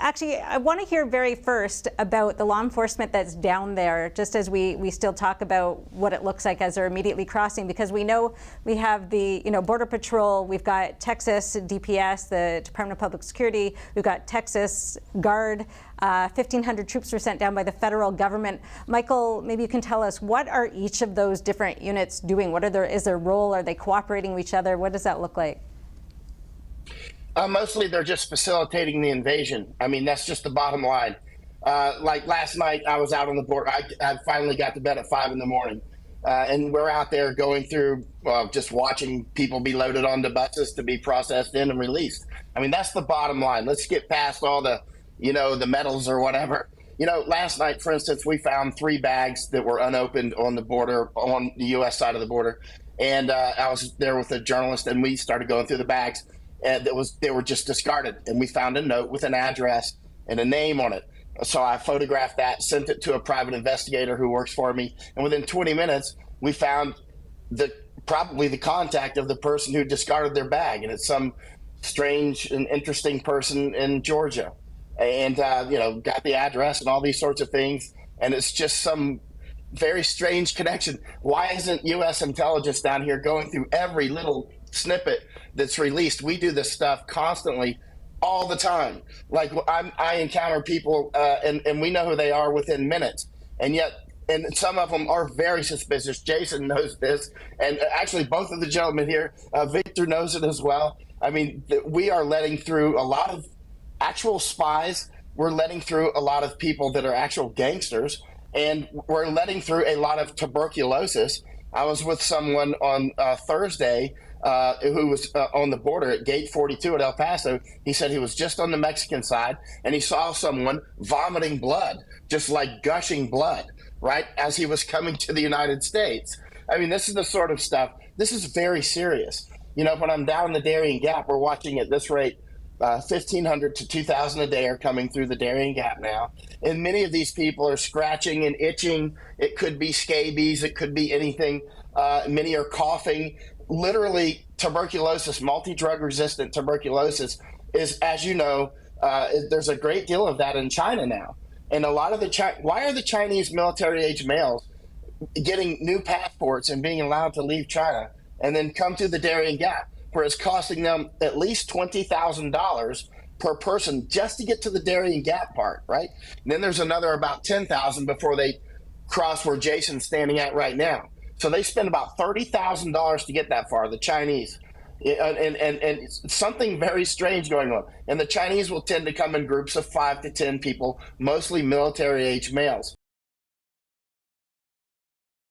Actually, I want to hear very first about the law enforcement that's down there, just as we still talk about what it looks like as they're immediately crossing, because we know we have the Border Patrol, we've got Texas DPS, the Department of Public Security, we've got Texas Guard, 1,500 troops were sent down by the federal government. Michael, maybe you can tell us, what are each of those different units doing? Is their role? Are they cooperating with each other? What does that look like? Mostly they're just facilitating the invasion. I mean, that's just the bottom line. Like last night, I was out on the border. I finally got to bed at 5 in the morning. And we're out there going through, just watching people be loaded onto buses to be processed in and released. I mean, that's the bottom line. Let's get past all the, the medals or whatever. Last night, for instance, we found 3 bags that were unopened on the border, on the U.S. side of the border. And I was there with a journalist, and we started going through the bags. They were just discarded, and we found a note with an address and a name on it. So I photographed that, sent it to a private investigator who works for me, and within 20 minutes we found probably the contact of the person who discarded their bag, and it's some strange and interesting person in Georgia, and got the address and all these sorts of things, and it's just some very strange connection. Why isn't U.S. intelligence down here going through every little snippet that's released? We do this stuff constantly, all the time. Like I encounter people and we know who they are within minutes, and some of them are very suspicious. Jason knows this, and actually both of the gentlemen here, Victor knows it as well. I mean, we are letting through a lot of actual spies. We're letting through a lot of people that are actual gangsters, and we're letting through a lot of tuberculosis. I was with someone on Thursday who was on the border at Gate 42 at El Paso. He said he was just on the Mexican side, and he saw someone vomiting blood, just like gushing blood, right, as he was coming to the United States. I mean, this is the sort of stuff, this is very serious. When I'm down in the Darien Gap, we're watching at this rate 1,500 to 2,000 a day are coming through the Darien Gap now. And many of these people are scratching and itching. It could be scabies. It could be anything. Many are coughing. Literally, tuberculosis, multi-drug resistant tuberculosis is, as you know, there's a great deal of that in China now. And a lot of why are the Chinese military age males getting new passports and being allowed to leave China and then come to the Darien Gap, where it's costing them at least $20,000 per person just to get to the Darien Gap part, right? And then there's another about $10,000 before they cross where Jason's standing at right now. So they spend about $30,000 to get that far, the Chinese. And something very strange going on. And the Chinese will tend to come in groups of 5 to 10 people, mostly military age males.